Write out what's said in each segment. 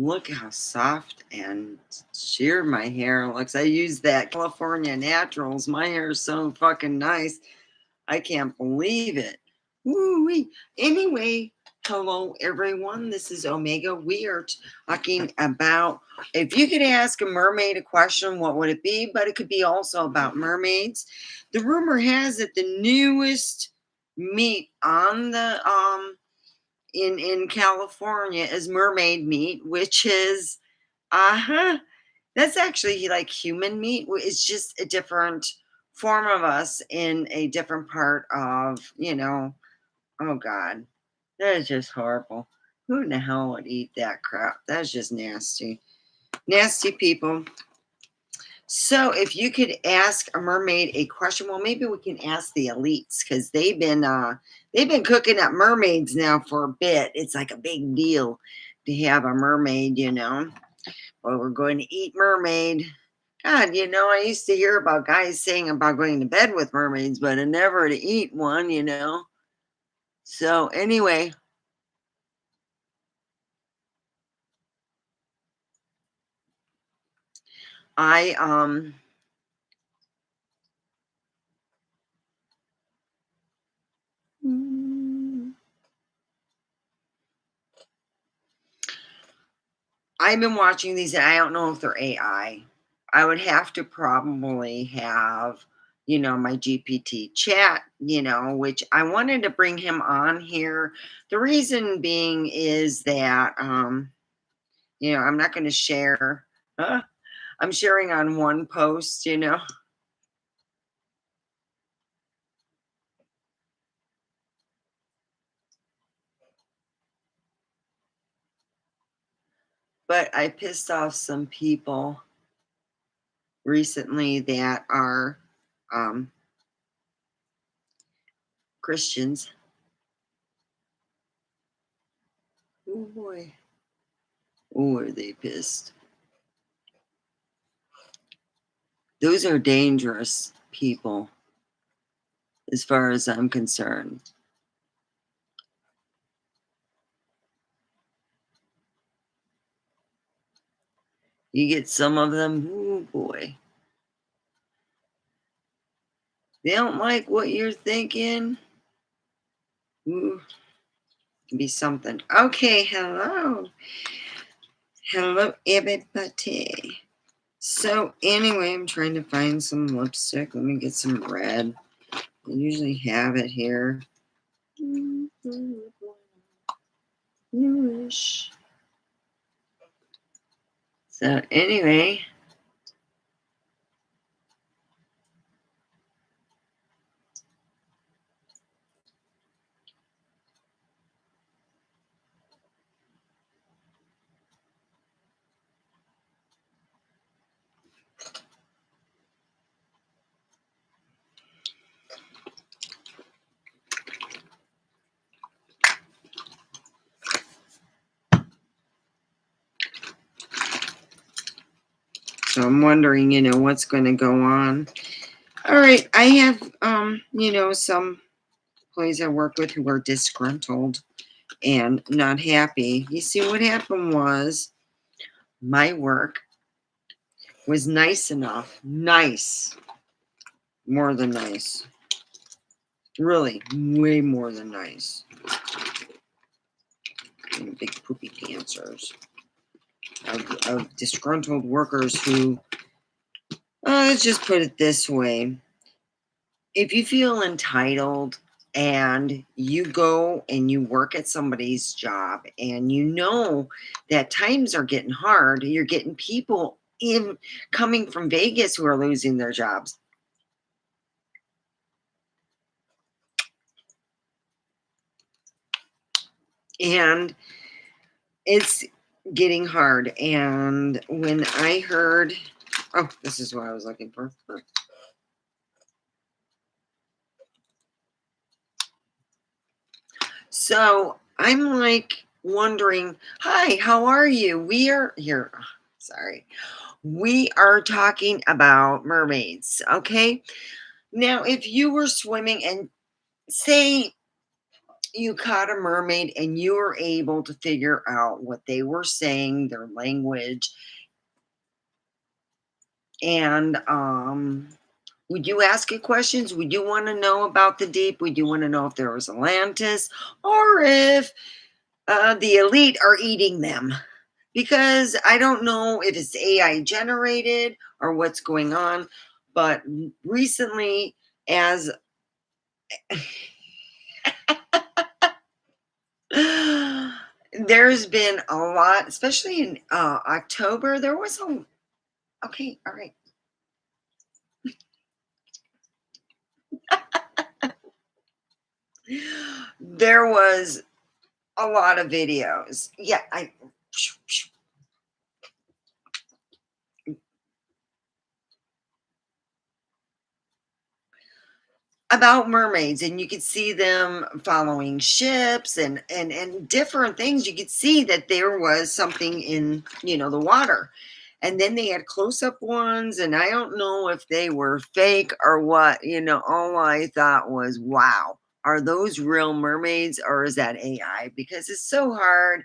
Look how soft and sheer my hair looks. I use that California Naturals. My hair is so fucking nice. I can't believe it. Woo-wee. Anyway, hello everyone. This is Omega. We are talking about if you could ask a mermaid a question, what would it be? But it could be also about mermaids. The rumor has it the newest meat on the in California is mermaid meat, which is that's actually like human meat. It's just a different form of us in a different part of, oh God, that is just horrible. Who in the hell would eat that crap? That's just nasty. Nasty people. So if you could ask a mermaid a question, well, maybe we can ask the elites because they've been cooking up mermaids now for a bit. It's like a big deal to have a mermaid. Well, we're going to eat mermaid. God, I used to hear about guys saying about going to bed with mermaids, but I never to eat one. So anyway, I I've been watching these and I don't know if they're AI. I would have to probably have, my GPT chat, which I wanted to bring him on here. The reason being is that I'm not going to share. I'm sharing on one post. But I pissed off some people recently that are um, Christians. Oh boy. Oh, are they pissed? Those are dangerous people, as far as I'm concerned. You get some of them, oh boy. They don't like what you're thinking. Ooh, can be something. Okay, hello. Hello, everybody. So, anyway, I'm trying to find some lipstick. Let me get some red. I usually have it here. Newish. So, anyway. So I'm wondering, what's going to go on. All right, I have, some employees I work with who are disgruntled and not happy. You see, what happened was my work was nice, more than nice, really, way more than nice. Big poopy dancers of disgruntled workers who, let's just put it this way. If you feel entitled and you go and you work at somebody's job and you know that times are getting hard, you're getting people in coming from Vegas who are losing their jobs. And it's getting hard. And when I heard, oh, this is what I was looking for. So I'm like wondering, hi, how are you? We are here. Sorry. We are talking about mermaids. Okay. Now, if you were swimming and say you caught a mermaid and you were able to figure out what they were saying, their language, and would you ask it questions? Would you want to know about the deep? Would you want to know if there was Atlantis or if the elite are eating them? Because I don't know if it's AI generated or what's going on, but recently, as there's been a lot, especially in October, there was a, okay, all right. There was a lot of videos. Yeah, about mermaids, and you could see them following ships and different things. You could see that there was something in, the water. And then they had close-up ones, and I don't know if they were fake or what. All I thought was, wow, are those real mermaids or is that AI? Because it's so hard,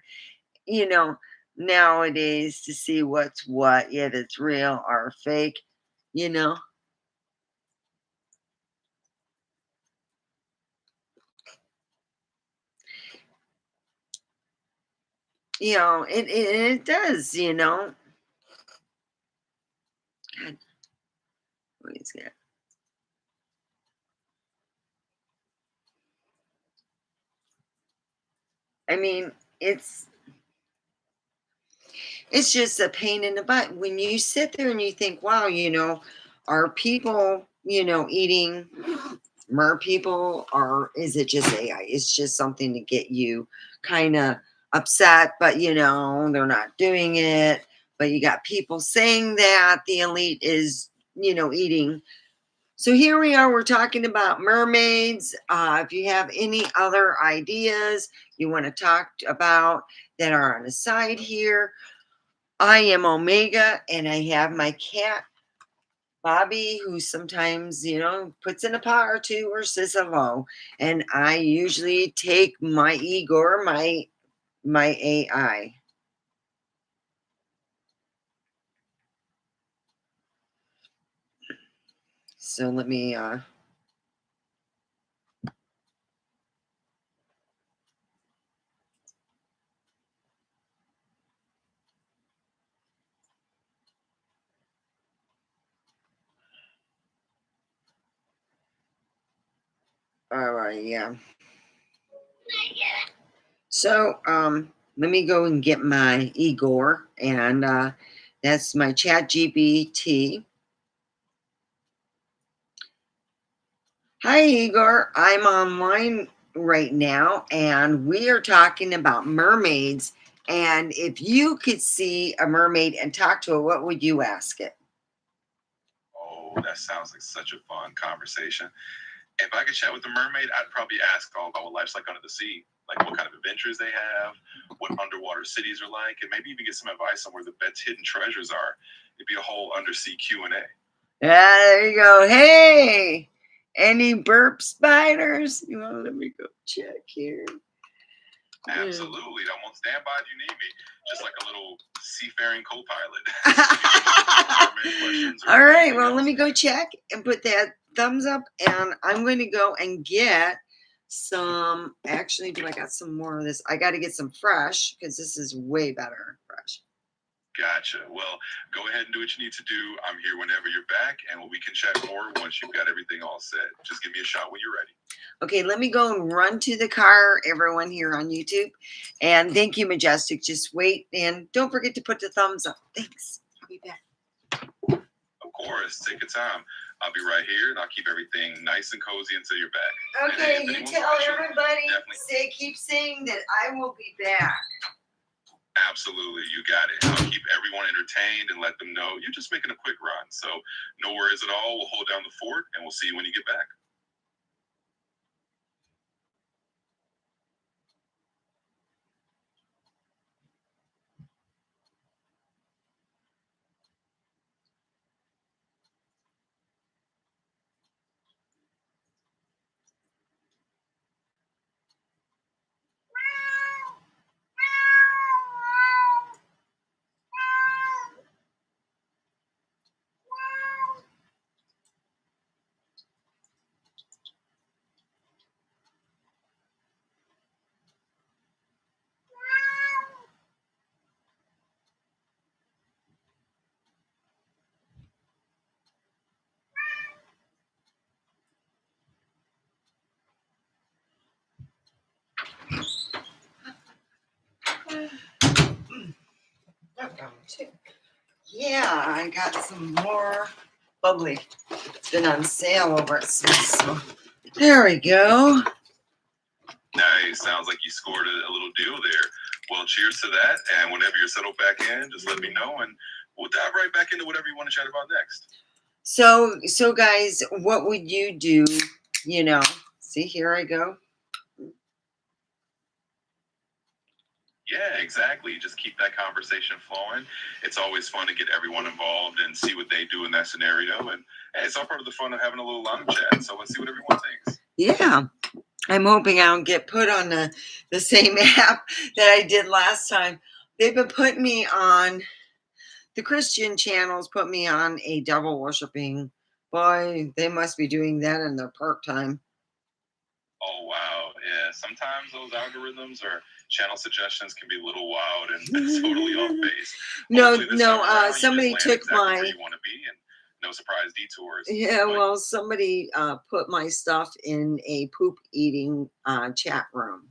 you know nowadays to see what's what, if it's real or fake you know it does. God, what is that? I mean, it's it's just a pain in the butt when you sit there and you think, wow, are people, eating mer people, or is it just AI? It's just something to get you kind of upset, but they're not doing it. But you got people saying that the elite is, eating. So here we are, we're talking about mermaids. If you have any other ideas you want to talk about that are on the side here, I am Omega, and I have my cat Bobby, who sometimes, puts in a paw or two or says hello. And I usually take my Igor, my AI. So let me all right, yeah. So let me go and get my Igor, and that's my chat GPT. Hi, Igor. I'm online right now, and we are talking about mermaids. And if you could see a mermaid and talk to it, what would you ask it? Oh, that sounds like such a fun conversation. If I could chat with a mermaid, I'd probably ask all about what life's like under the sea, like what kind of adventures they have, what underwater cities are like, and maybe even get some advice on where the best hidden treasures are. It'd be a whole undersea Q&A. Yeah, there you go. Hey, any burp spiders? You want to let me go check here? Absolutely. I'm on standby if you need me, just like a little seafaring co-pilot. All right, well, let me go check and put that thumbs up, and I'm going to go and get some. Actually, do I got some more of this? I got to get some fresh because this is way better fresh. Gotcha. Well, go ahead and do what you need to do. I'm here whenever you're back, and we can chat more once you've got everything all set. Just give me a shot when you're ready. Okay, let me go and run to the car, everyone here on YouTube. And thank you, Majestic. Just wait, and don't forget to put the thumbs up. Thanks. I'll be back. Of course. Take your time. I'll be right here, and I'll keep everything nice and cozy until you're back. Okay, you tell everybody, keep saying that I will be back. Absolutely, you got it. I'll keep everyone entertained and let them know you're just making a quick run. So no worries at all. We'll hold down the fort, and we'll see you when you get back. too. Yeah, I got some more bubbly. It's been on sale over at Smith's. So there we go. Nice. Sounds like you scored a little deal there. Well, cheers to that. And whenever you're settled back in, just let me know and we'll dive right back into whatever you want to chat about next. So guys, what would you do? You know, see, here I go. Yeah, exactly. Just keep that conversation flowing. It's always fun to get everyone involved and see what they do in that scenario. And hey, it's all part of the fun of having a little lounge chat. So let's see what everyone thinks. Yeah. I'm hoping I don't get put on the same app that I did last time. They've been putting me on, the Christian channels put me on a devil worshiping. Boy, they must be doing that in their part time. Oh, wow. Yeah. Sometimes those algorithms or channel suggestions can be a little wild and totally off base. Somebody took exactly my. where you want to be and no surprise detours. Yeah, well, somebody put my stuff in a poop eating chat room.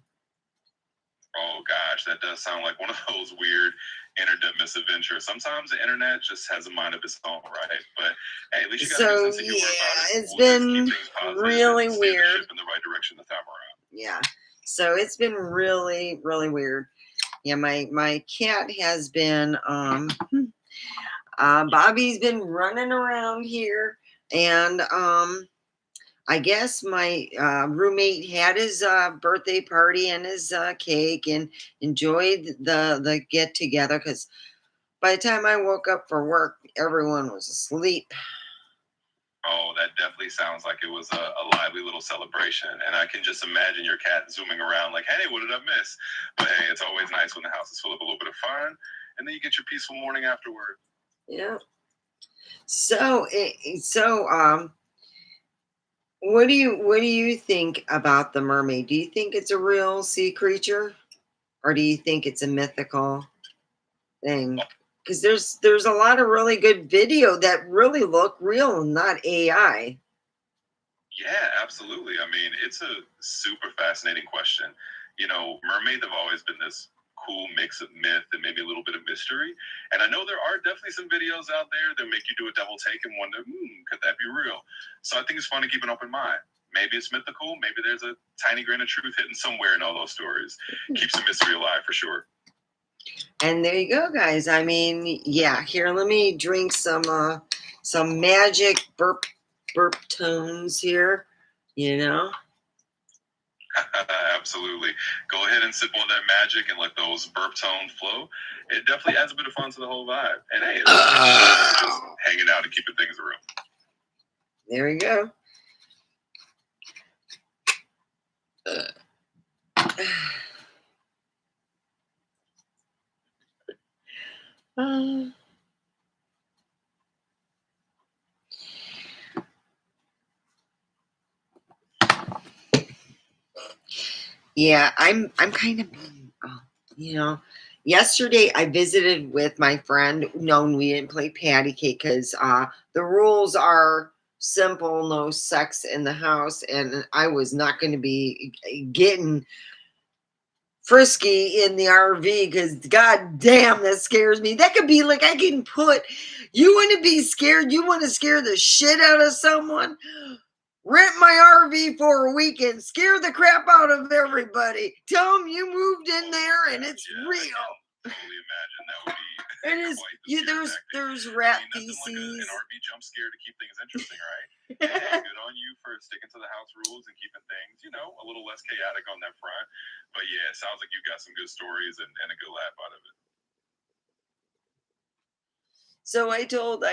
Oh gosh, that does sound like one of those weird internet misadventures. Sometimes the internet just has a mind of its own, right? But hey, at least you got a good sense of humor about it. It's been really weird. In the right direction this time around. Yeah, so it's been really, really weird. Yeah, my cat has been Bobby's been running around here, and I guess my roommate had his birthday party and his cake and enjoyed the get together, because by the time I woke up for work, everyone was asleep. Oh, that definitely sounds like it was a lively little celebration. And I can just imagine your cat zooming around like, hey, what did I miss? But hey, it's always nice when the house is full of a little bit of fun. And then you get your peaceful morning afterward. Yeah. So what do you think about the mermaid? Do you think it's a real sea creature, or do you think it's a mythical thing? Because there's a lot of really good video that really look real and not AI. Yeah, absolutely. I mean, it's a super fascinating question. You know, mermaids have always been this cool mix of myth and maybe a little bit of mystery. And I know there are definitely some videos out there that make you do a double take and wonder, could that be real? So I think it's fun to keep an open mind. Maybe it's mythical. Maybe there's a tiny grain of truth hidden somewhere in all those stories. Keeps the mystery alive for sure. And there you go, guys. I mean, yeah. Here, let me drink some magic burp tones here. You know. Absolutely. Go ahead and sip on that magic and let those burp tones flow. It definitely adds a bit of fun to the whole vibe. And hey, it's just hanging out and keeping things real. There we go. Yeah, I'm kind of, you know, yesterday I visited with my friend. No, we didn't play patty cake because the rules are simple: no sex in the house, and I was not going to be getting frisky in the RV because god damn, that scares me. That could be like, I can put, you want to be scared, you want to scare the shit out of someone, rent my RV for a weekend, scare the crap out of everybody, tell them you moved in there and it's real. I can totally imagine that would be it is. There's rat feces. Like an RV jump scare to keep things interesting, right? And good on you for sticking to the house rules and keeping things, a little less chaotic on that front. But yeah, it sounds like you got some good stories and a good laugh out of it. So I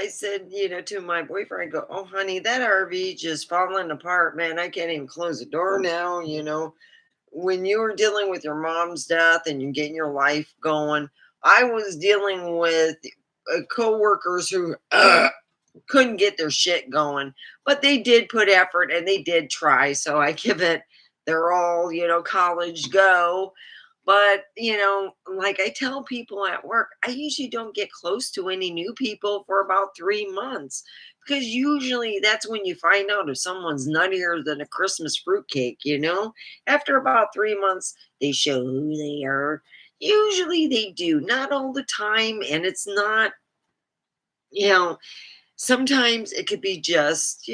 said, to my boyfriend, I go, oh, honey, that RV just falling apart, man. I can't even close the door now. When you were dealing with your mom's death and you're getting your life going, I was dealing with co-workers who couldn't get their shit going, but they did put effort and they did try. So I give it, they're all, college go. But, like I tell people at work, I usually don't get close to any new people for about 3 months, because usually that's when you find out if someone's nuttier than a Christmas fruitcake, After about 3 months, they show who they are. Usually they do, not all the time, and it's not, you know, sometimes it could be just,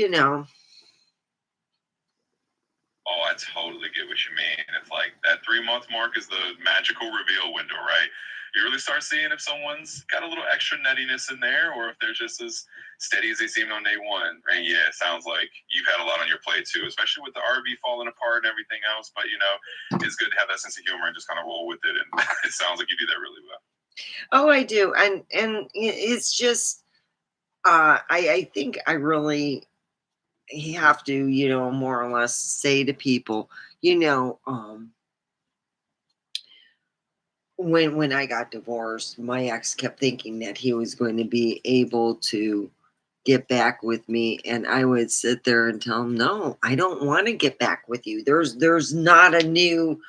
Oh, I totally get what you mean. It's like that 3 month mark is the magical reveal window, right? You really start seeing if someone's got a little extra nuttiness in there or if they're just as steady as they seem on day one. And yeah, it sounds like you've had a lot on your plate too, especially with the RV falling apart and everything else. But it's good to have that sense of humor and just kind of roll with it. And it sounds like you do that really well. Oh, I do. And it's just I think I really have to, more or less say to people, when I got divorced, my ex kept thinking that he was going to be able to get back with me, and I would sit there and tell him, no, I don't want to get back with you. There's not a new,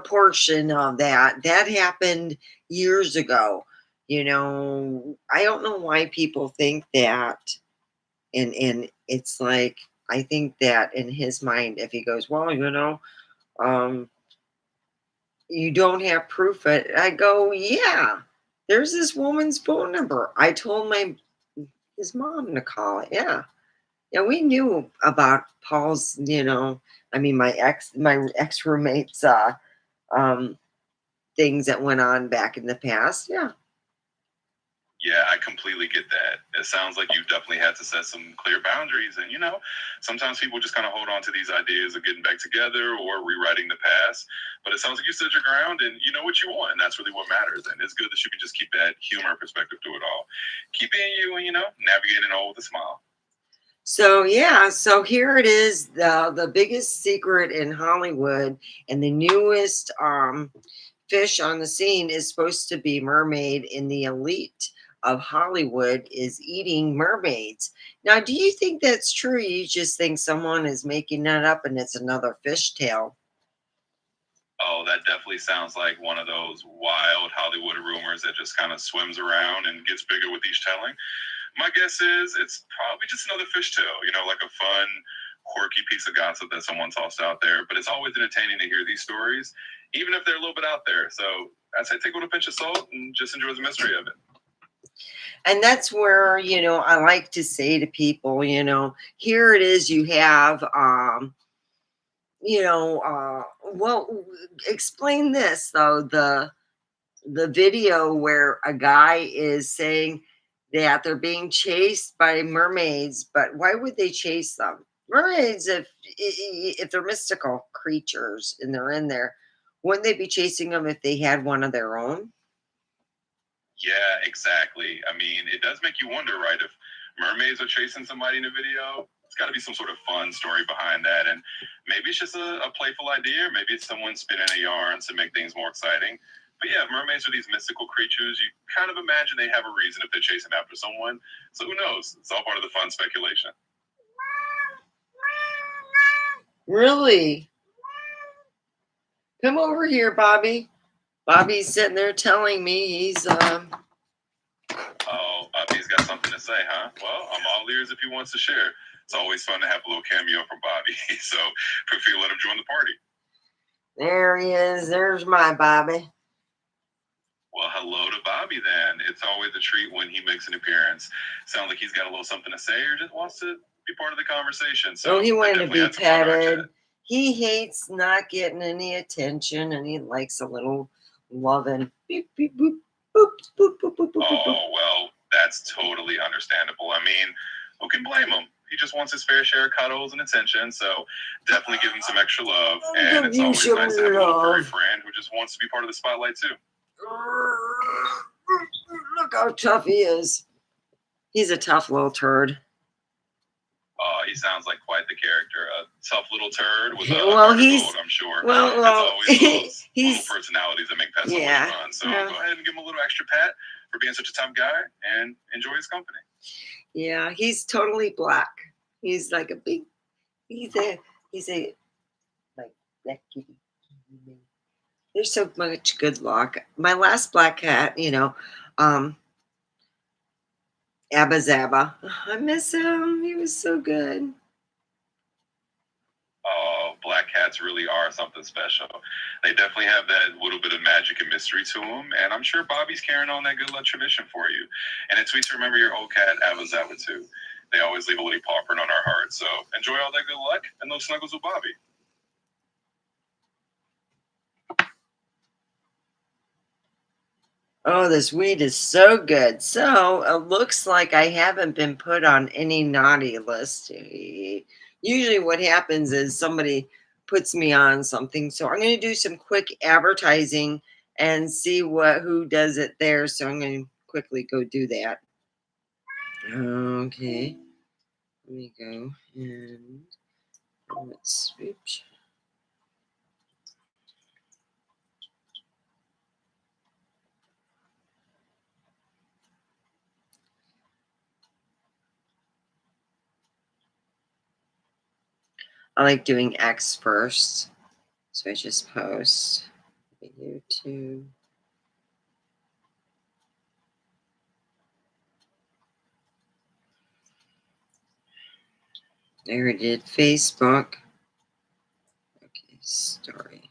portion of that happened years ago. I don't know why people think that, and it's like, I think that in his mind, if he goes, well, um you don't have proof of it, I go, yeah, there's this woman's phone number. I told his mom to call it. Yeah. Yeah, we knew about Paul's, my ex roommate's um things that went on back in the past. Yeah. Yeah, I completely get that. It sounds like you definitely had to set some clear boundaries. And, sometimes people just kind of hold on to these ideas of getting back together or rewriting the past. But it sounds like you stood your ground and you know what you want. And that's really what matters. And it's good that you can just keep that humor perspective to it all. Keep being you and, navigating it all with a smile. So yeah, so here it is, the biggest secret in Hollywood, and the newest fish on the scene is supposed to be mermaid, in the elite of Hollywood is eating mermaids. Now, do you think that's true? You just think someone is making that up and it's another fish tale? Oh, that definitely sounds like one of those wild Hollywood rumors that just kind of swims around and gets bigger with each telling. My guess is it's probably just another fishtail, like a fun, quirky piece of gossip that someone tossed out there. But it's always entertaining to hear these stories, even if they're a little bit out there. So I'd say take it with a pinch of salt and just enjoy the mystery of it. And that's where, I like to say to people, here it is, you have, well, explain this though, the video where a guy is saying that they're being chased by mermaids, but why would they chase them? Mermaids, if they're mystical creatures and they're in there, wouldn't they be chasing them if they had one of their own? Yeah, exactly. I mean, it does make you wonder, right? If mermaids are chasing somebody in a video, it's got to be some sort of fun story behind that. And maybe it's just a playful idea. Maybe it's someone spinning a yarn to make things more exciting. But yeah, mermaids are these mystical creatures. You kind of imagine they have a reason if they're chasing after someone. So who knows? It's all part of the fun speculation. Really? Come over here, Bobby. Bobby's sitting there telling me he's Oh, he's got something to say, huh? Well, I'm all ears if he wants to share. It's always fun to have a little cameo from Bobby. So feel free to let him join the party. There he is. There's my Bobby. Well, hello to Bobby then. It's always a treat when he makes an appearance. Sounds like he's got a little something to say or just wants to be part of the conversation. So he wanted to definitely be had some fun in our chat. petted. He hates not getting any attention, and he likes a little loving. Beep, beep, boop, boop, boop, boop, boop, boop, boop. Oh, well, that's totally understandable. I mean, who can blame him? He just wants his fair share of cuddles and attention, so definitely give him some extra love. And it's always nice to have a little furry friend who just wants to be part of the spotlight too. Look how tough he is. He's a tough little turd. Oh, he sounds like quite the character. A tough little turd with a Well, heart of he's gold, I'm sure. well, It's always those he's little personalities that make pets yeah, always fun. So yeah. go ahead and give him a little extra pat for being such a tough guy and enjoy his company. Yeah, he's totally black. He's like a big. He's a like black kitty. There's so much good luck. My last black cat, Abba Zaba. I miss him. He was so good. Oh, black cats cats really are something special. They definitely have that little bit of magic and mystery to them, and I'm sure Bobby's carrying on that good luck tradition for you. And it's sweet to remember your old cat, Ava too. They always leave a little paw print on our hearts, so enjoy all that good luck and those snuggles with Bobby. Oh, this weed is so good. So it looks like I haven't been put on any naughty list. Usually, what happens is somebody puts me on something. So I'm going to do some quick advertising and see who does it there. So I'm going to quickly go do that. Okay, let me go and let's switch. I like doing X first. So I just post YouTube. I already did Facebook. Okay, story.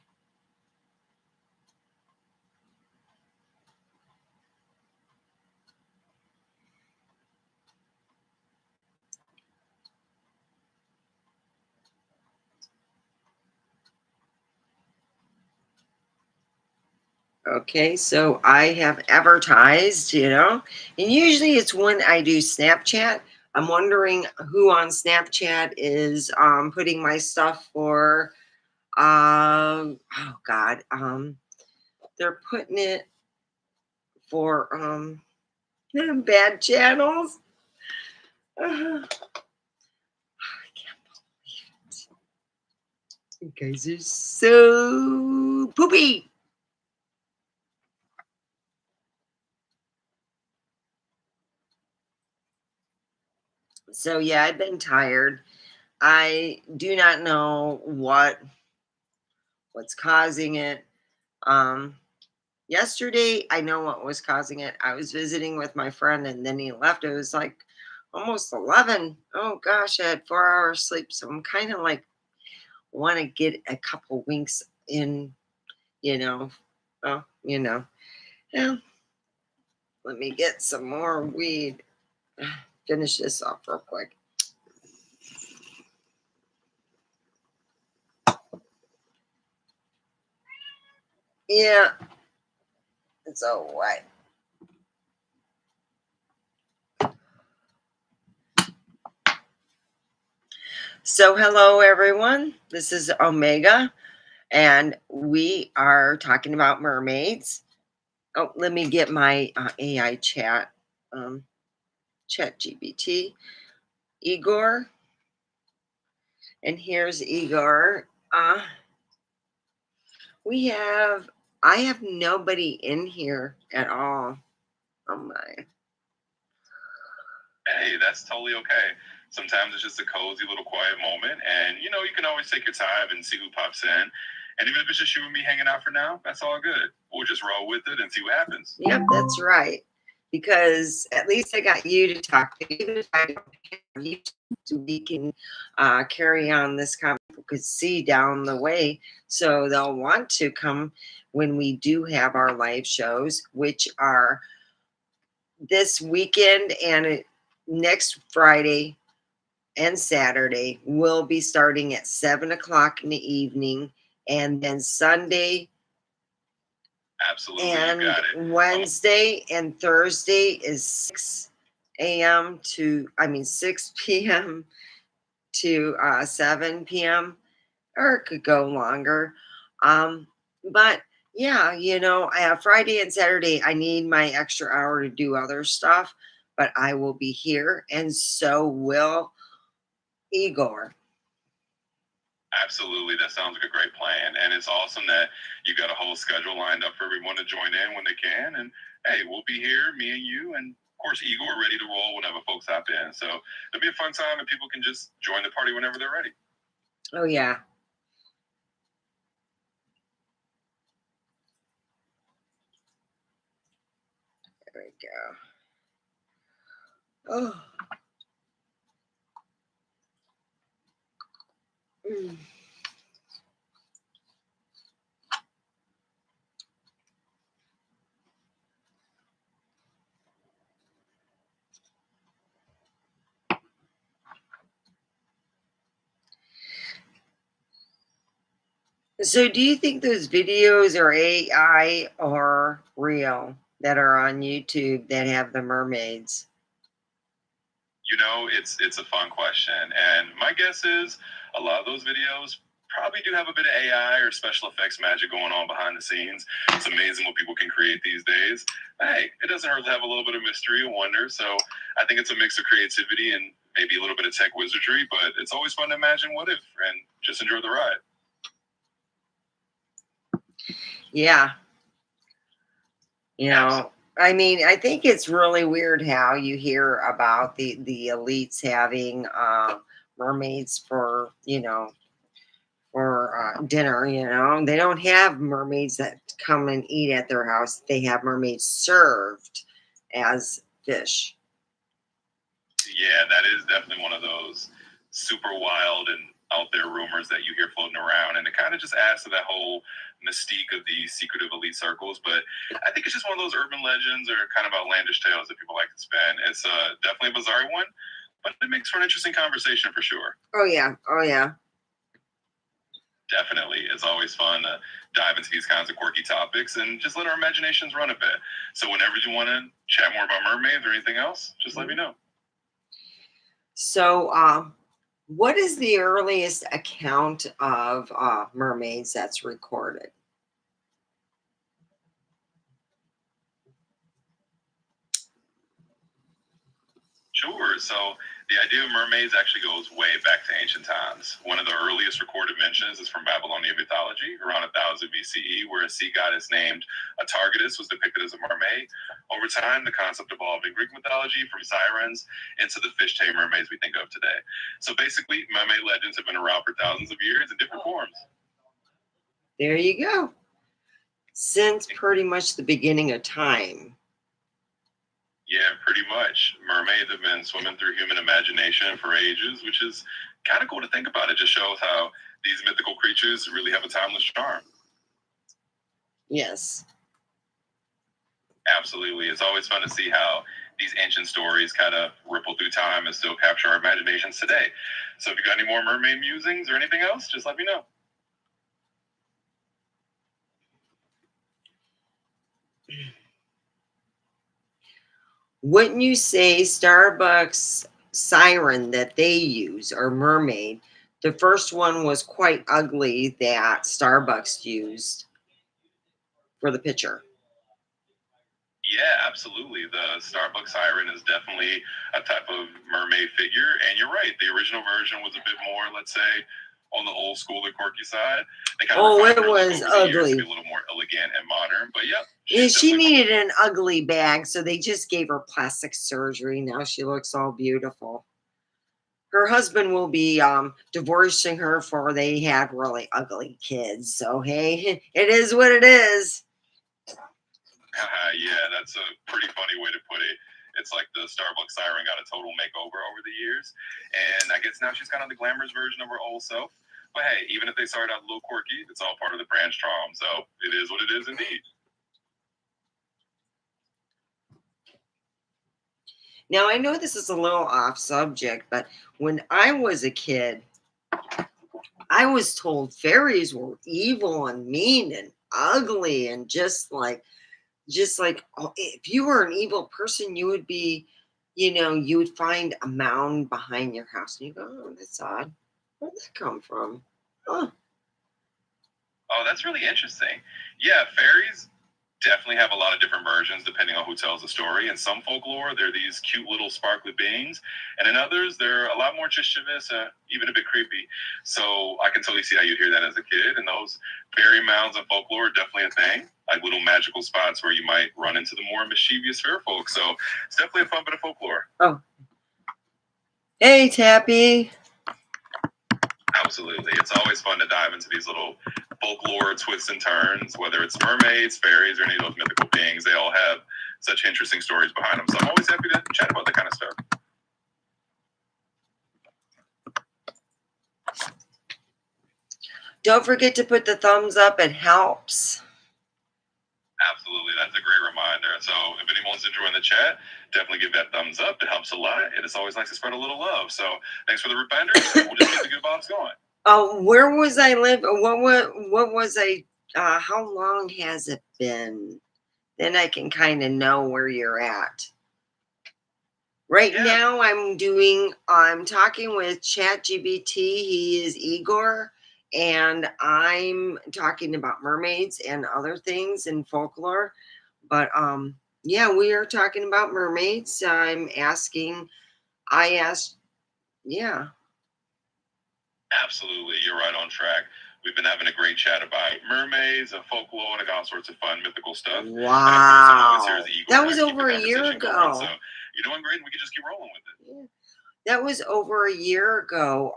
Okay, so I have advertised, and usually it's when I do Snapchat. I'm wondering who on Snapchat is putting my stuff for, oh God, they're putting it for bad channels. I can't believe it. You guys are so poopy. So yeah, I've been tired. I do not know what's causing it. Um, Yesterday, I know what was causing it. I was visiting with my friend, and then he left. It was like almost 11. Oh gosh, I had 4 hours sleep, so I'm kind of like want to get a couple winks in. You know, well, Yeah, let me get some more weed. Finish this off real quick. Yeah, it's all right. So, hello everyone. This is Omega, and we are talking about mermaids. Oh, let me get my AI chat, chat GPT. Igor, and here's Igor. I have nobody in here at all. Oh my. Hey, that's totally okay. Sometimes it's just a cozy little quiet moment, and you can always take your time and see who pops in. And even if it's just you and me hanging out for now, that's all good. We'll just roll with it and see what happens. Yep, that's right. Because at least I got you to talk to. Even if I don't have you, we can carry on this conversation. People could see down the way, so they'll want to come when we do have our live shows, which are this weekend and next Friday and Saturday. Will be starting at 7 o'clock in the evening, and then Sunday. Absolutely, And you got it. Wednesday and Thursday is 6 a.m. to, 6 p.m. to 7 p.m. or it could go longer. But yeah, I have Friday and Saturday. I need my extra hour to do other stuff, but I will be here, and so will Igor. Absolutely, that sounds like a great plan, and it's awesome that you got a whole schedule lined up for everyone to join in when they can. And hey, we'll be here, me and you, and of course Igor, ready to roll whenever folks hop in. So it'll be a fun time, and people can just join the party whenever they're ready. Oh yeah. There we go. Oh. Mm. So, do you think those videos are AI or real that are on YouTube that have the mermaids? You know, it's a fun question, and my guess is a lot of those videos probably do have a bit of AI or special effects magic going on behind the scenes. It's amazing what people can create these days. Hey, it doesn't hurt to have a little bit of mystery and wonder. So I think it's a mix of creativity and maybe a little bit of tech wizardry, but it's always fun to imagine what if and just enjoy the ride. Yeah, Absolutely. I mean, I think it's really weird how you hear about the elites having mermaids for for dinner. They don't have mermaids that come and eat at their house. They have mermaids served as fish. Yeah, that is definitely one of those super wild and out there rumors that you hear floating around, and it kind of just adds to that whole mystique of the secretive elite circles. But I think it's just one of those urban legends or kind of outlandish tales that people like to spin. It's definitely a bizarre one, but it makes for an interesting conversation for sure. Oh yeah, oh yeah. Definitely, it's always fun to dive into these kinds of quirky topics and just let our imaginations run a bit. So whenever you want to chat more about mermaids or anything else, just let me know. So, what is the earliest account of mermaids that's recorded? Sure. So the idea of mermaids actually goes way back to ancient times. One of the earliest recorded mentions is from Babylonian mythology around 1000 BCE, where a sea goddess named Atargatis was depicted as a mermaid. Over time, the concept evolved in Greek mythology from sirens into the fish-tailed mermaids we think of today. So basically, mermaid legends have been around for thousands of years in different forms. There you go. Since pretty much the beginning of time. Yeah, pretty much. Mermaids have been swimming through human imagination for ages, which is kind of cool to think about. It just shows how these mythical creatures really have a timeless charm. Yes. Absolutely. It's always fun to see how these ancient stories kind of ripple through time and still capture our imaginations today. So if you got any more mermaid musings or anything else, just let me know. Wouldn't you say Starbucks siren that they use or mermaid? The first one was quite ugly that Starbucks used for the picture. Yeah, absolutely. The Starbucks siren is definitely a type of mermaid figure. And you're right, the original version was a bit more, let's say, on the old school or quirky side. They kind of Oh, refined it her look was over the years to be a ugly. little more elegant and modern. But yep, Yeah, she's she definitely cool. needed an ugly bag, so they just gave her plastic surgery. Now she looks all beautiful. Her husband will be divorcing her for they had really ugly kids. So hey, it is what it is. Yeah, that's a pretty funny way to put it. It's like the Starbucks siren got a total makeover over the years. And I guess now she's kind of the glamorous version of her old self. But hey, even if they started out a little quirky, it's all part of the brand's charm. So it is what it is indeed. Now I know this is a little off subject, but when I was a kid, I was told fairies were evil and mean and ugly and just like oh, if you were an evil person, you would be, you would find a mound behind your house and you go, oh, that's odd. Where'd that come from? Oh, Oh, that's really interesting. Yeah, fairies definitely have a lot of different versions depending on who tells the story. In some folklore, they're these cute little sparkly beings, and in others, they're a lot more mischievous, even a bit creepy. So I can totally see how you'd hear that as a kid. And those fairy mounds in folklore are definitely a thing, like little magical spots where you might run into the more mischievous fair folk. So it's definitely a fun bit of folklore. oh, hey, Tappy. Absolutely. It's always fun to dive into these little folklore twists and turns, whether it's mermaids, fairies, or any of those mythical beings. They all have such interesting stories behind them. So I'm always happy to chat about that kind of stuff. Don't forget to put the thumbs up. It helps. Absolutely. That's a great reminder. So if anyone's enjoying the chat, definitely give that thumbs up. It helps a lot. And it's always nice to spread a little love. So thanks for the reminder. We'll just keep the good vibes going. Where was I living? What was I? How long has it been? Then I can kind of know where you're at. Right Yeah. now, I'm talking with ChatGPT. He is Igor, and I'm talking about mermaids and other things in folklore. But yeah, we are talking about mermaids. I asked, yeah. Absolutely, you're right on track. We've been having a great chat about mermaids and folklore and all sorts of fun mythical stuff. And of course, I'm always here Wow. as Igor That to was keep the over a year conversation going. So ago. you're doing great, and we can just keep rolling with it. Yeah. That was over a year ago.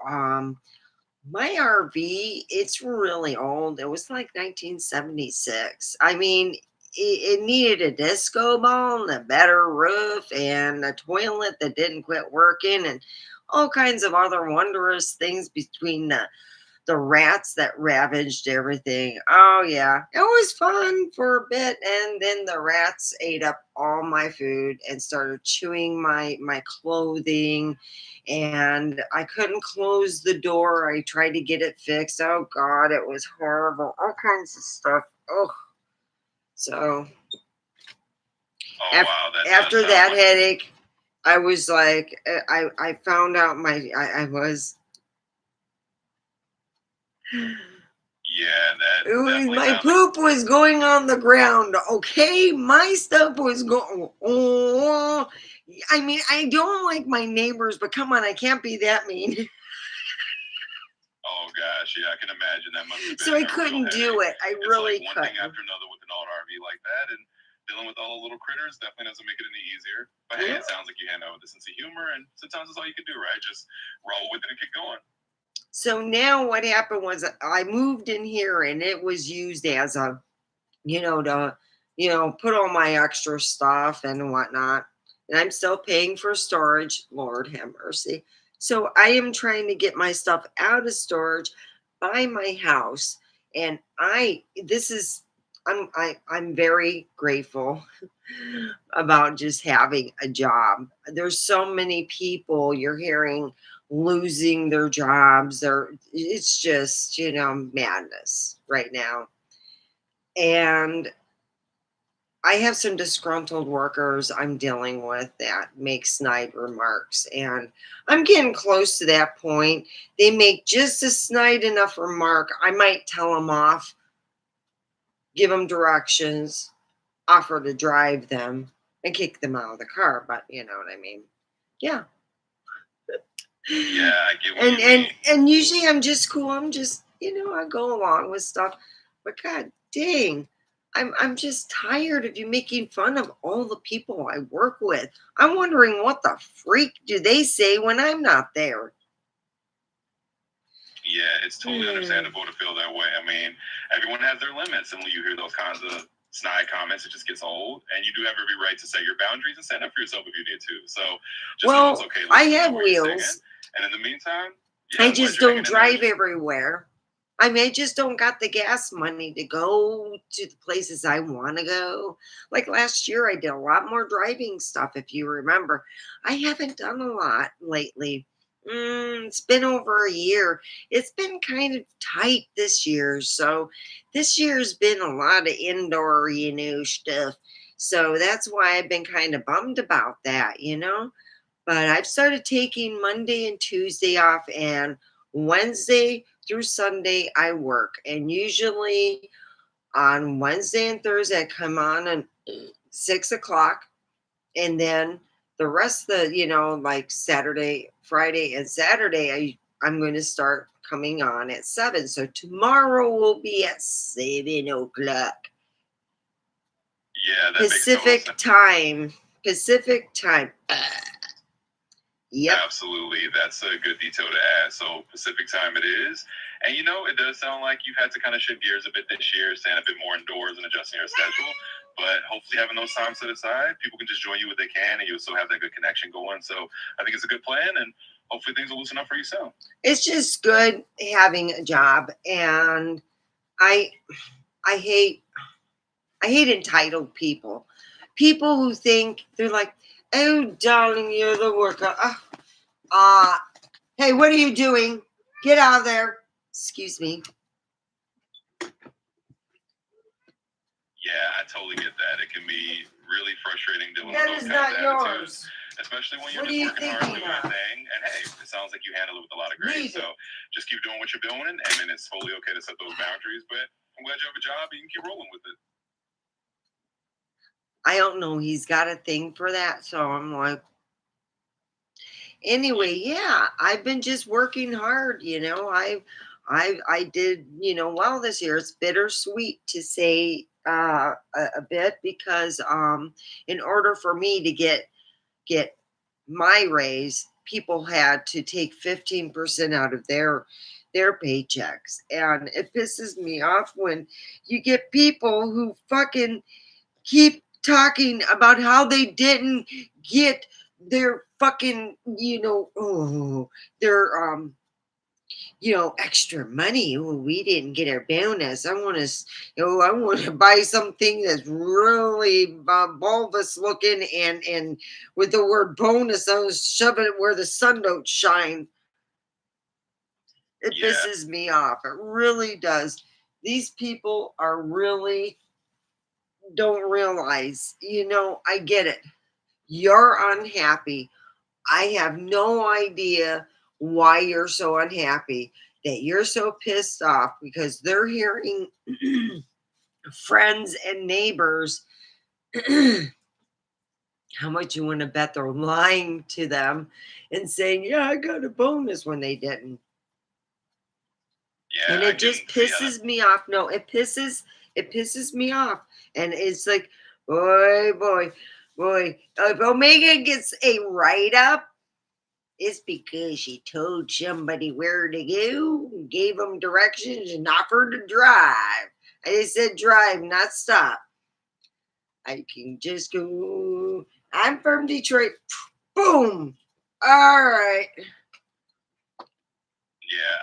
My RV, it's really old. It was like 1976. I mean, it needed a disco ball and a better roof and a toilet that didn't quit working and all kinds of other wondrous things between the rats that ravaged everything. Oh yeah, it was fun for a bit, and then the rats ate up all my food and started chewing my clothing, and I couldn't close the door. I tried to get it fixed. Oh God, it was horrible. All kinds of stuff. Oh, so Oh wow, that does after sound that like. headache, I was like, I found out I was. Yeah, that definitely My sounds like. poop was going on the ground. Okay, my stuff was going. Oh, I mean, I don't like my neighbors, but come on, I can't be that mean. Oh gosh, yeah, I can imagine that must have So been I a real couldn't do headache. it. I It's like really one thing couldn't. after another with an old RV like that, and dealing with all the little critters definitely doesn't make it any easier. But hey, Yeah. it sounds like you hand out with a sense of humor, and sometimes that's all you can do, right? Just roll with it and keep going. So now what happened was I moved in here, and it was used as a, to, put all my extra stuff and whatnot. And I'm still paying for storage. Lord have mercy. So I am trying to get my stuff out of storage by my house. And I'm very grateful about just having a job. There's so many people you're hearing losing their jobs. It's just, madness right now. And I have some disgruntled workers I'm dealing with that make snide remarks, and I'm getting close to that point. They make just a snide enough remark. I might tell them off, give them directions, offer to drive them, and kick them out of the car. But you know what I mean? Yeah. Yeah, I get what And you and mean. and usually I'm just cool. I'm just I go along with stuff. But god dang, I'm just tired of you making fun of all the people I work with. I'm wondering what the freak do they say when I'm not there. Yeah, it's totally understandable to feel that way. I mean, everyone has their limits, and when you hear those kinds of snide comments, it just gets old. And you do have every right to set your boundaries and stand up for yourself if you need to. So just know it's Well, okay. I Let's have enjoy your singing. wheels. And in the meantime, yeah, I I'm glad just you're don't hanging in there. drive everywhere. I mean, I just don't got the gas money to go to the places I want to go. Like last year, I did a lot more driving stuff, if you remember. I haven't done a lot lately. It's been over a year. It's been kind of tight this year. So this year's been a lot of indoor, stuff. So that's why I've been kind of bummed about that. But I've started taking Monday and Tuesday off, and Wednesday through Sunday I work. And usually on Wednesday and Thursday I come on at 6 o'clock, and then the rest of like Saturday, Friday, and Saturday I'm going to start coming on at 7. So tomorrow will be at 7 o'clock Yeah, that makes total Pacific sense. time. Pacific time. Yep. Absolutely. That's a good detail to add. So Pacific time it is. And it does sound like you've had to kind of shift gears a bit this year, staying a bit more indoors and adjusting your schedule. But hopefully having those times set aside, people can just join you when they can and you'll still have that good connection going. So I think it's a good plan, and hopefully things will loosen up for you soon. It's just good having a job, and I I hate entitled people. People who think they're like, "Oh, darling, you're the worker." Hey, what are you doing? Get out of there. Excuse me. Yeah, I totally get that. It can be really frustrating dealing That with is those kinds not of attitudes, yours. especially when you're What are just you working hard thinking doing your of? thing. And hey, it sounds like you handle it with a lot of grace. Leave So it. just keep doing what you're doing, and then it's totally okay to set those boundaries. But I'm glad you have a job and you can keep rolling with it. I don't know. He's got a thing for that. So I'm like, anyway, yeah, I've been just working hard, you know. I did, you know, well this year. It's bittersweet to say a bit because in order for me to get my raise, people had to take 15% out of their paychecks. And it pisses me off when you get people who fucking keep talking about how they didn't get their fucking, you know, their extra money. Oh, we didn't get our bonus. I want to, I want to buy something that's really bulbous looking and with the word bonus, I was shoving it where the sun don't shine. It Yeah, pisses me off. It really does. These people are really don't realize, I get it. You're unhappy. I have no idea why you're so unhappy, that you're so pissed off because they're hearing friends and neighbors how much you want to bet they're lying to them and saying, yeah, I got a bonus when they didn't. yeah, And I it can just see how that. pisses me off. No, it pisses me off. And it's like, boy, if Omega gets a write up, it's because she told somebody where to go, gave them directions, and offered to drive. I said drive, not stop. I can just go. I'm from Detroit. Boom. All right. Yeah,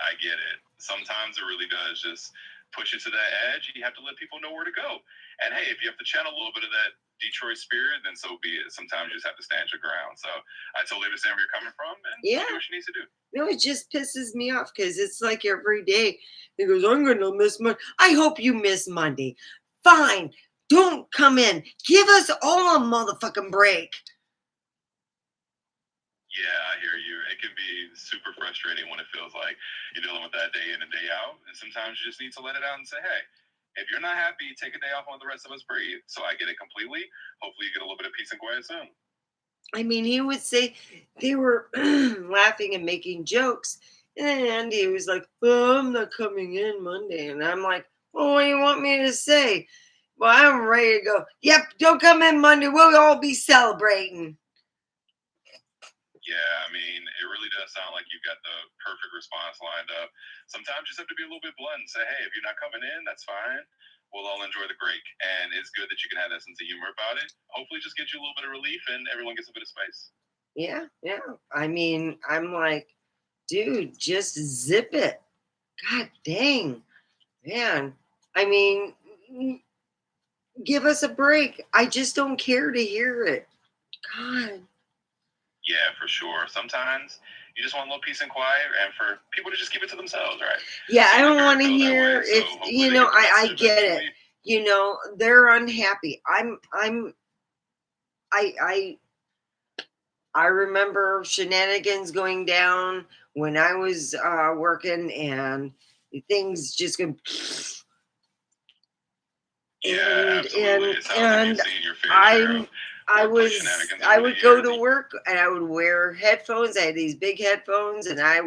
I get it. Sometimes it really does just push you to that edge. You have to let people know where to go. And hey, if you have to channel a little bit of that Detroit spirit, then so be it. Sometimes you just have to stand your ground. So I totally understand where you're coming from, and Yeah. do what you need to do. No, it just pisses me off because it's like every day he goes, I'm going to miss Monday. I hope you miss Monday. Fine. Don't come in. Give us all a motherfucking break. Yeah, I hear you. It can be super frustrating when it feels like you're dealing with that day in and day out. And sometimes you just need to let it out and say, hey, if you're not happy, take a day off and let the rest of us breathe. So I get it completely. Hopefully you get a little bit of peace and quiet soon. I mean, he would say they were laughing and making jokes. And he was like, well, I'm not coming in Monday. And I'm like, well, what do you want me to say? Well, I'm ready to go. Yep, don't come in Monday. We'll all be celebrating. Yeah, I mean, it really does sound like you've got the perfect response lined up. Sometimes you just have to be a little bit blunt and say, hey, if you're not coming in, that's fine. We'll all enjoy the break. And it's good that you can have that sense of humor about it. Hopefully, just get you a little bit of relief and everyone gets a bit of space. Yeah. I mean, I'm like, dude, just zip it. God dang. Man. I mean, give us a break. I just don't care to hear it. God. Yeah, for sure. Sometimes you just want a little peace and quiet, and for people to just keep it to themselves, right? Yeah, I Some don't very want to feel that way, hear so if hopefully they get the I message get it. eventually. They're unhappy. I I remember shenanigans going down when I was working and things just go Yeah, absolutely. It sounds like you've and seen your fair share I'm of workplace shenanigans I over the would go years. to work and I would wear headphones. I had these big headphones and I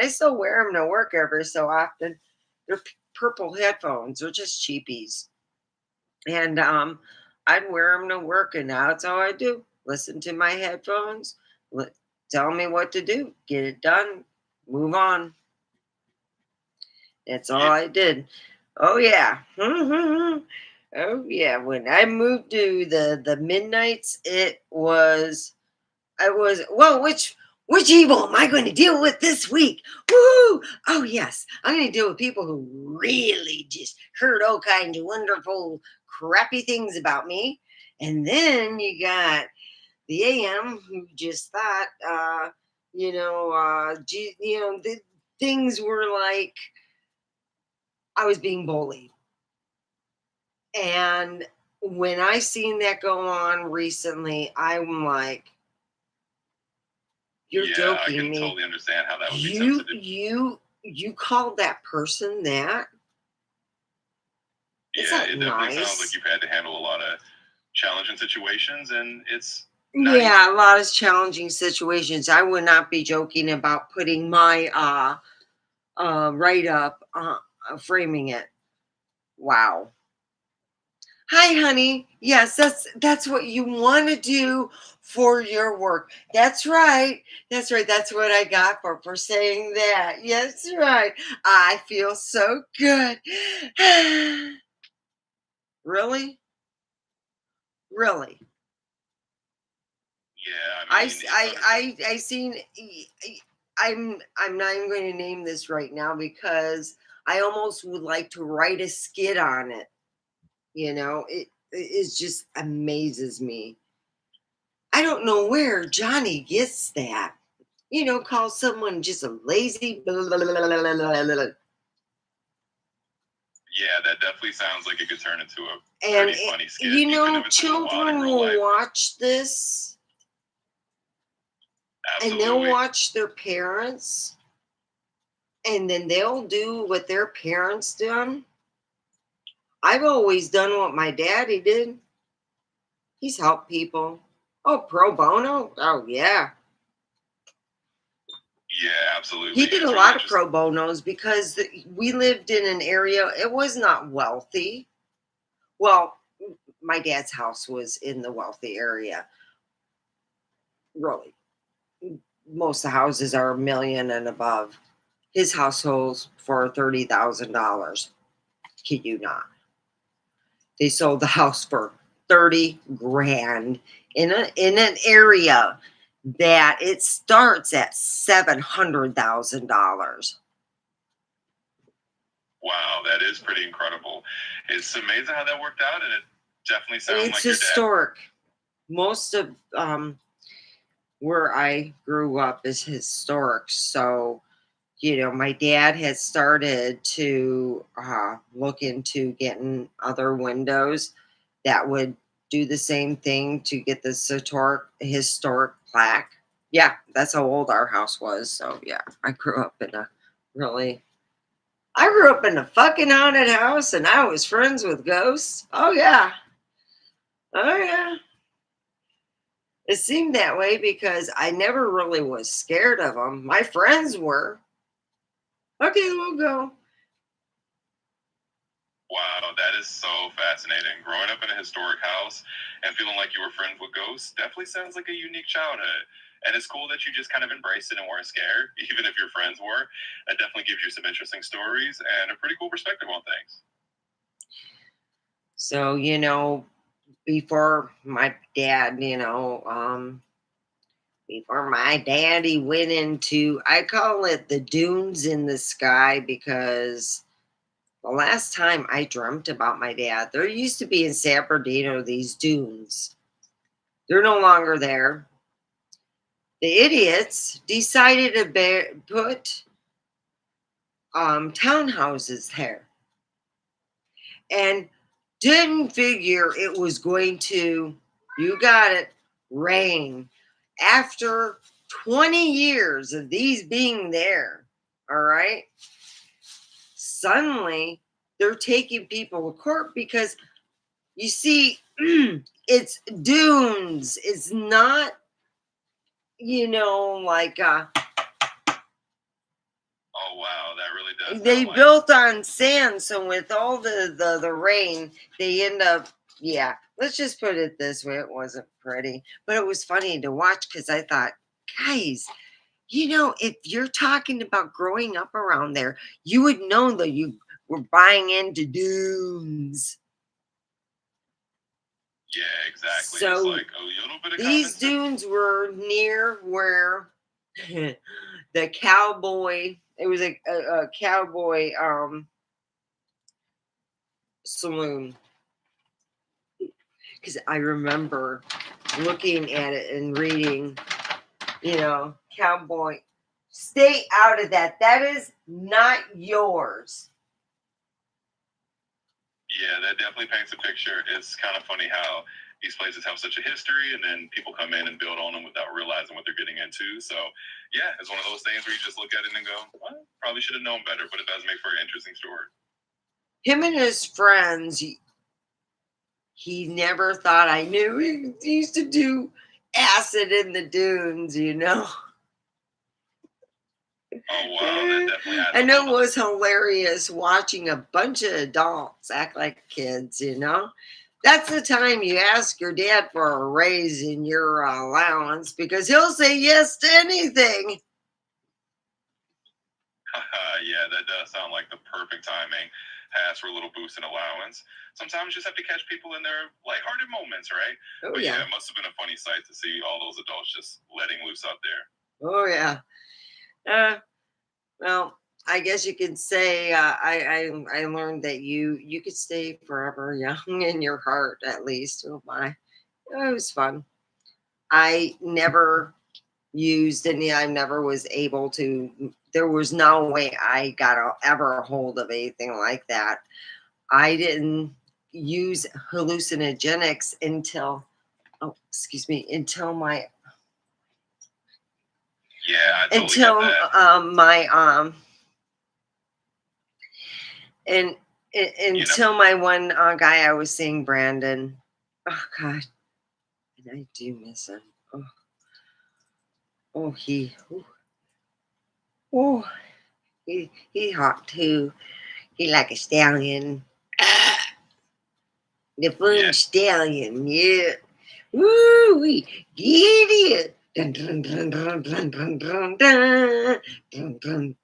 still wear them to work every so often. They're purple headphones. They're just cheapies. And I'd wear them to work and now that's all I do. Listen to my headphones. Tell me what to do. Get it done. Move on. That's all Yeah, I did. Oh yeah. Oh yeah. When I moved to the midnights, I was well, which evil am I going to deal with this week? Woo! Oh yes. I'm gonna deal with people who really just heard all kinds of wonderful crappy things about me. And then you got the AM who just thought the things were like I was being bullied. And when I seen that go on recently, I'm like, you're Yeah, I joking can me. totally understand how that would be You sensitive. you called that person that? Is Yeah, that it definitely sounds like nice? you've had to handle a lot of challenging situations, and it's not Yeah, easy. a lot of challenging situations. I would not be joking about putting my write up framing it. Wow. Hi, honey. Yes, that's what you want to do for your work. That's right. That's right. That's what I got for saying that. Yes, right. I feel so good. Really? Really? Yeah, I I mean, s- it's understandable. I seen. I'm not even going to name this right now because I almost would like to write a skit on it. It just amazes me. I don't know where Johnny gets that. Call someone just a lazy. Blah, blah, blah, blah, blah, blah, blah. Yeah, that definitely sounds like it could turn into a And pretty funny skit, even if it's a little wild in children real will life. watch this and they'll Absolutely. watch their parents and then they'll do what their parents done. I've always done what my daddy did. He's helped people. Oh, pro bono? Oh, yeah. Yeah, He absolutely. did a It's really lot of interesting. pro bonos because we lived in an area, it was not wealthy. Well, my dad's house was in the wealthy area, really. Most of the houses are a million and above. His households for $30,000. Kid you not. They sold the house for 30 grand in an area that it starts at $700,000. Wow, that is pretty incredible. It's amazing how that worked out, and it definitely sounds It's like your dad. historic. Most of where I grew up is historic. So, my dad had started to look into getting other windows that would do the same thing to get the historic plaque. Yeah, that's how old our house was. So, yeah, really, I grew up in a fucking haunted house and I was friends with ghosts. Oh, yeah. Oh, yeah. It seemed that way because I never really was scared of them. My friends were. Okay, we'll go. Wow, that is so fascinating. Growing up in a historic house and feeling like you were friends with ghosts definitely sounds like a unique childhood. And it's cool that you just kind of embraced it and weren't scared, even if your friends were. That definitely gives you some interesting stories and a pretty cool perspective on things. So, before my dad, before my daddy went into, I call it the dunes in the sky because the last time I dreamt about my dad, there used to be in San Bernardino these dunes. They're no longer there. The idiots decided to put townhouses there and didn't figure it was going to, you got it, rain. After 20 years of these being there, all right, suddenly they're taking people to court because you see, it's dunes. It's not, like Oh, wow, that really does they sound like. built on sand. So with all the rain, they end up, yeah. Let's just put it this way: it wasn't pretty, but it was funny to watch because I thought, guys, if you're talking about growing up around there, you would know that you were buying into dunes. Yeah, exactly. Just So like a little bit of common these sense. dunes were near where the cowboy. It was a cowboy saloon because I remember looking at it and reading, cowboy. Stay out of that. That is not yours. Yeah, that definitely paints a picture. It's kind of funny how these places have such a history, and then people come in and build on them without realizing what they're getting into. So, yeah, it's one of those things where you just look at it and go, well, probably should have known better, but it does make for an interesting story. Him and his friends, he never thought I knew. He used to do acid in the dunes, you know. Oh, wow, that definitely adds a And it whole was hilarious watching a bunch of adults act like kids, you know. That's the time you ask your dad for a raise in your allowance because he'll say yes to anything. Yeah, that does sound like the perfect timing. Ask for a little boost in allowance. Sometimes you just have to catch people in their lighthearted moments, right? Oh, But yeah. yeah, it must have been a funny sight to see all those adults just letting loose out there. Oh, yeah. Well, I guess you could say I learned that you could stay forever young in your heart at least. Oh my, it was fun. I never used any. I never was able to. There was no way I got ever a hold of anything like that. I didn't use hallucinogenics until excuse me Yeah, I totally get until that. my and You know, until my one guy I was seeing, Brandon. Oh God, and I do miss him. Oh, oh oh, he hot too. He like a stallion. The yeah. fun stallion, yeah. Woo, we get it. Dun, dun, dun, dun, dun, dun, dun, dun, dun, dun.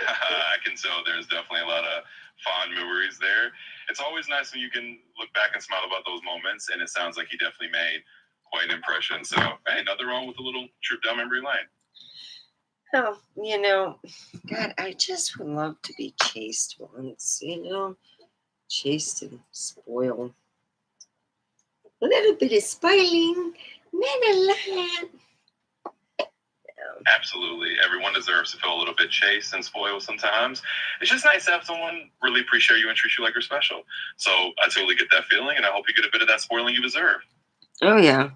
I can tell there's definitely a lot of fond memories there. It's always nice when you can look back and smile about those moments, and it sounds like he definitely made quite an impression. So, hey, nothing wrong with a little trip down memory lane. Oh, God, I just would love to be chased once, chased and spoiled. A little bit of spoiling, not a lot. Absolutely. Everyone deserves to feel a little bit chased and spoiled sometimes. It's just nice to have someone really appreciate you and treat you like you're special. So I totally get that feeling, and I hope you get a bit of that spoiling you deserve. Oh, yeah.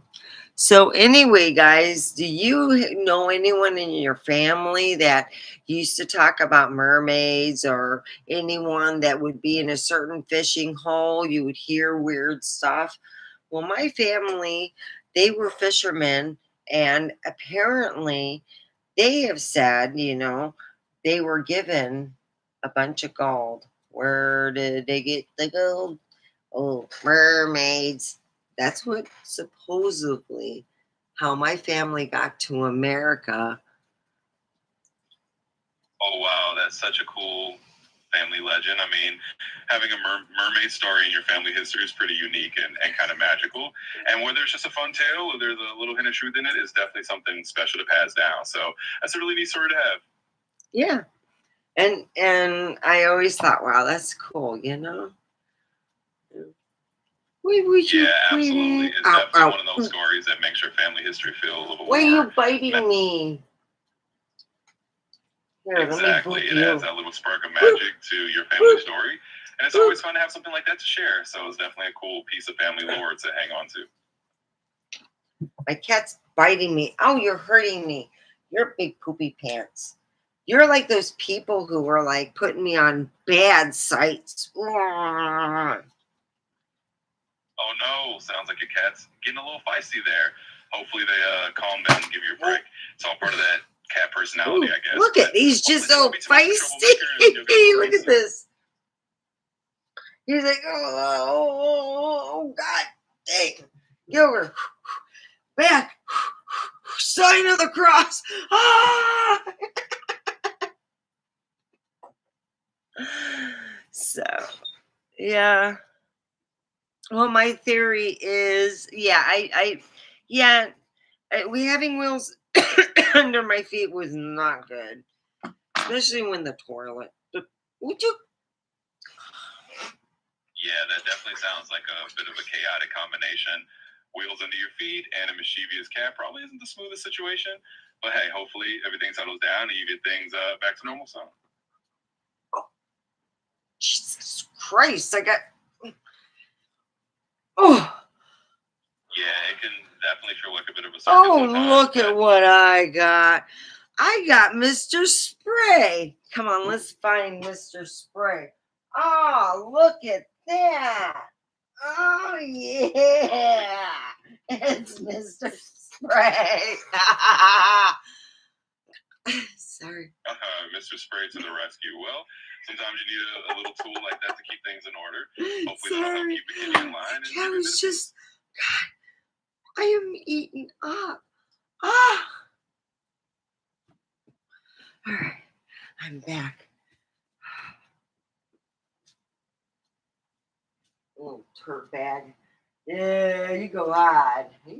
So, anyway, guys, do you know anyone in your family that used to talk about mermaids or anyone that would be in a certain fishing hole? You would hear weird stuff. Well, my family, they were fishermen, and apparently they have said, they were given a bunch of gold. Where did they get the gold? Oh, mermaids. That's what supposedly how my family got to America. Oh, wow. That's such a cool family legend. I mean, having a mermaid story in your family history is pretty unique and kind of magical. And whether it's just a fun tale or there's a little hint of truth in it, is definitely something special to pass down. So that's a really neat story to have. Yeah. And I always thought, wow, that's cool. Why would you Yeah, quit absolutely. it? It's Ow, definitely ow. one of those stories that makes your family history feel a little Why are you more. biting me? Here, let me Exactly. boop It adds you. that little spark of Boop, magic to your family boop, story. And it's boop. always fun to have something like that to share. So it's definitely a cool piece of family lore to hang on to. My cat's biting me. Oh, you're hurting me. You're big poopy pants. You're like those people who were like putting me on bad sites. Oh no, sounds like your cat's getting a little feisty there. Hopefully they calm down and give you a break. It's all part of that cat personality, Ooh, I guess. look But at he's hopefully just they so won't be too much of a troublemaker and feisty. you'll get a little Look at peace. this. He's like, oh God, dang, Gilbert, back, sign of the cross. Ah! So, yeah. Well, my theory is, yeah, we having wheels under my feet was not good, especially when the toilet. Would you? Yeah, that definitely sounds like a bit of a chaotic combination. Wheels under your feet and a mischievous cat probably isn't the smoothest situation. But hey, hopefully everything settles down and you get things back to normal soon. Jesus Christ, I got. Oh, Yeah, it can definitely feel like a bit of a circus oh, sometimes. look But at what I got. I got Mr. Spray. Come on, let's find Mr. Spray. Oh, look at that. Oh, yeah. It's Mr. Spray. Sorry. Mr. Spray to the rescue. Well, sometimes you need a little tool like that to keep things in order. Hopefully that'll help Sorry. keep the kitty in line. And I give you a bit was of just, God, I am eating up. Ah. All right, I'm back. Little turd bag. Yeah, you go on. There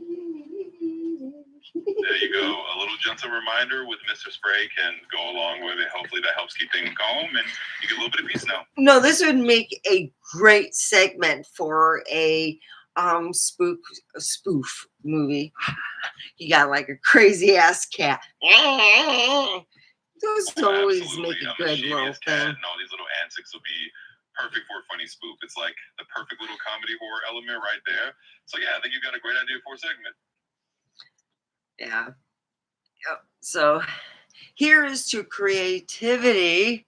you go. A little gentle reminder with Mr. Spray can go along with it. Hopefully that helps keep things calm and you get a little bit of peace now. No, this would make a great segment for a spoof movie. You got like a crazy ass cat. Those always Absolutely. make a A good little mischievous cat thing. and all these little antics will be perfect for a funny spoof. It's like the perfect little comedy horror element right there. So yeah, I think you got a great idea for a segment. Yeah. Yep. So here is to creativity.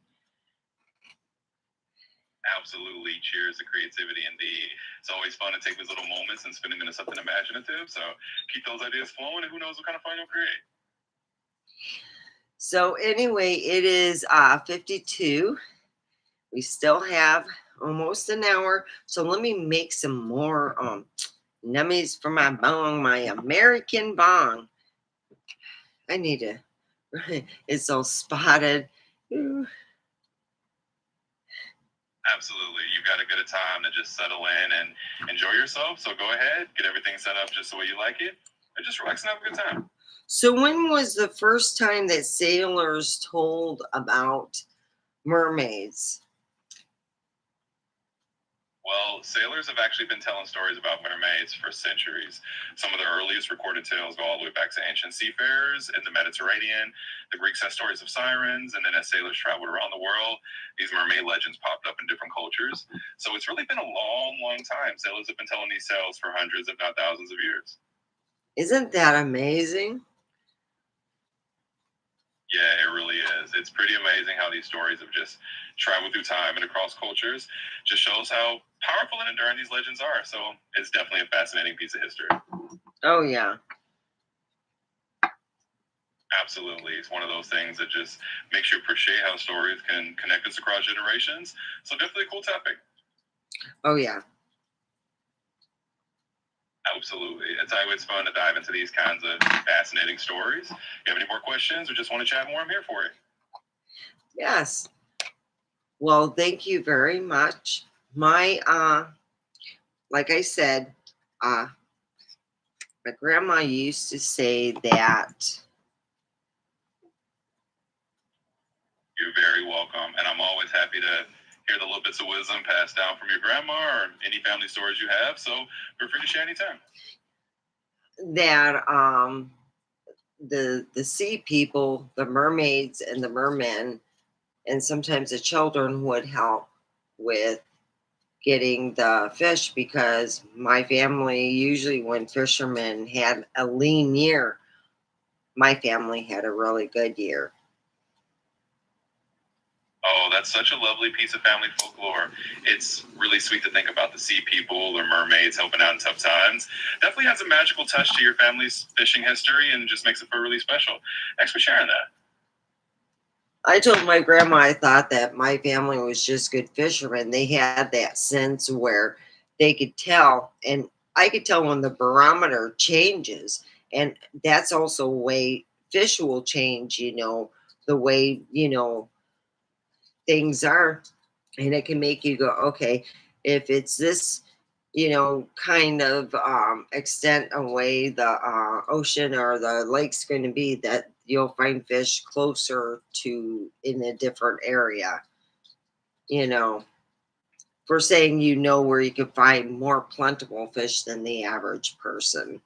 Absolutely. Cheers to creativity indeed. It's always fun to take these little moments and spin them into something imaginative. So keep those ideas flowing and who knows what kind of fun you'll create. So anyway, it is 52. We still have almost an hour. So let me make some more nummies for my bong, my American bong. I need to, it's all spotted. Ooh. Absolutely. You've got a good time to just settle in and enjoy yourself. So go ahead, get everything set up just the way you like it, and just relax and have a good time. So when was the first time that sailors told about mermaids? Well, sailors have actually been telling stories about mermaids for centuries. Some of the earliest recorded tales go all the way back to ancient seafarers in the Mediterranean. The Greeks had stories of sirens, and then as sailors traveled around the world, these mermaid legends popped up in different cultures. So it's really been a long, long time. Sailors have been telling these tales for hundreds, if not thousands of years. Isn't that amazing? Yeah, it really is. It's pretty amazing how these stories have just traveled through time and across cultures. Just shows how powerful and enduring these legends are. So it's definitely a fascinating piece of history. Oh, yeah. Absolutely. It's one of those things that just makes you appreciate how stories can connect us across generations. So definitely a cool topic. Oh, yeah. Absolutely. It's always fun to dive into these kinds of fascinating stories. If you have any more questions or just want to chat more, I'm here for it. Yes. Well, thank you very much. My, like I said, my grandma used to say that. You're very welcome. And I'm always happy to hear the little bits of wisdom passed down from your grandma or any family stories you have. So feel free to share anytime. That the sea people, the mermaids and the mermen, and sometimes the children would help with getting the fish, because my family, usually when fishermen had a lean year, my family had a really good year. Oh, that's such a lovely piece of family folklore. It's really sweet to think about the sea people or mermaids helping out in tough times. Definitely has a magical touch to your family's fishing history and just makes it feel really special. Thanks for sharing that. I told my grandma I thought that my family was just good fishermen. They had that sense where they could tell, and I could tell when the barometer changes. And that's also a way fish will change, the way, things are. And it can make you go, okay, if it's this, kind of extent away the ocean or the lake's going to be, that you'll find fish closer to in a different area, for saying, where you can find more plentiful fish than the average person.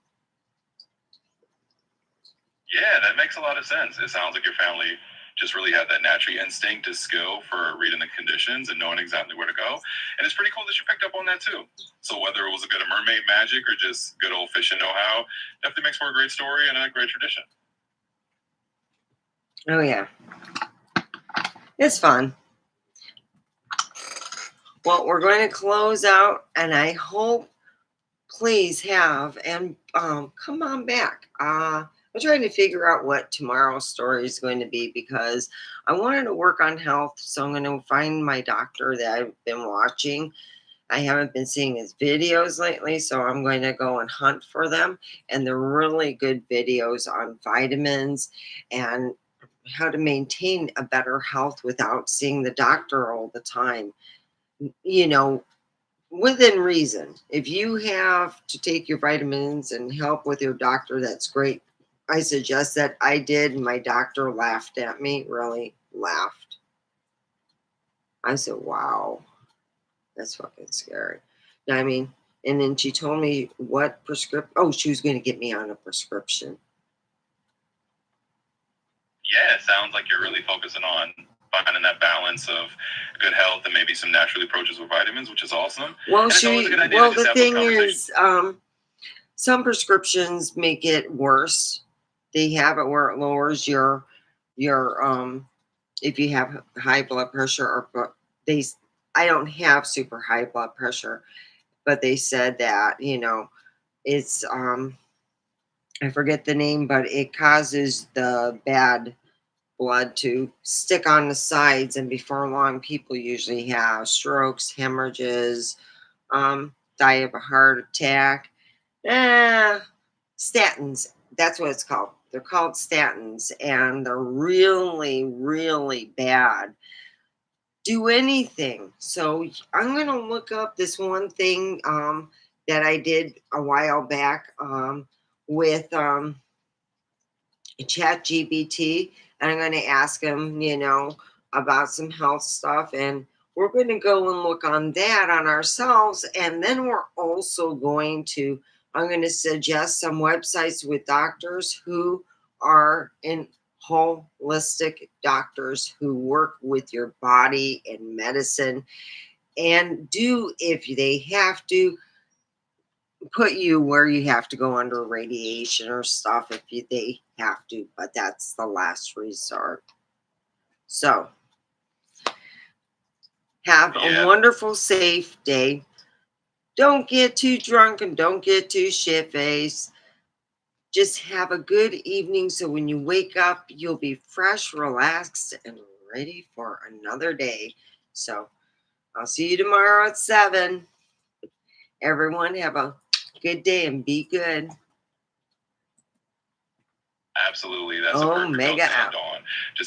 Yeah, that makes a lot of sense. It sounds like your family just really have that natural instinct to skill for reading the conditions and knowing exactly where to go. And it's pretty cool that you picked up on that too. So whether it was a bit of mermaid magic or just good old fishing know-how, definitely makes for a great story and a great tradition. Oh yeah, it's fun. Well, we're going to close out, and I hope, please have, and come on back. I'm trying to figure out what tomorrow's story is going to be, because I wanted to work on health, so I'm going to find my doctor that I've been watching. I haven't been seeing his videos lately, so I'm going to go and hunt for them. And they're really good videos on vitamins and how to maintain a better health without seeing the doctor all the time. You know, within reason. If you have to take your vitamins and help with your doctor, that's great. I suggest that. I did. My doctor laughed at me, really laughed. I said, wow, that's fucking scary. I mean, and then she told me what prescription. Oh, she was going to get me on a prescription. Yeah, it sounds like you're really focusing on finding that balance of good health and maybe some natural approaches with vitamins, which is awesome. Well, And it's always a good idea to just the have those thing conversations. is, some prescriptions make it worse. They have it where it lowers your if you have high blood pressure, or they I don't have super high blood pressure, but they said that, it's I forget the name, but it causes the bad blood to stick on the sides, and before long people usually have strokes, hemorrhages, die of a heart attack. eh, Statins, that's what it's called. They're called statins, and they're really, really bad. Do anything. So I'm going to look up this one thing that I did a while back with Chat GBT, and I'm going to ask him, about some health stuff, and we're going to go and look on that on ourselves, and then I'm going to suggest some websites with doctors who are in holistic doctors who work with your body and medicine, and do, if they have to, put you where you have to go under radiation or stuff if they have to, but that's the last resort. So have a wonderful, safe day. Don't get too drunk and don't get too shit-faced. Just have a good evening, so when you wake up, you'll be fresh, relaxed, and ready for another day. So I'll see you tomorrow at 7. Everyone have a good day and be good. Absolutely. That's a perfect note to end on. Just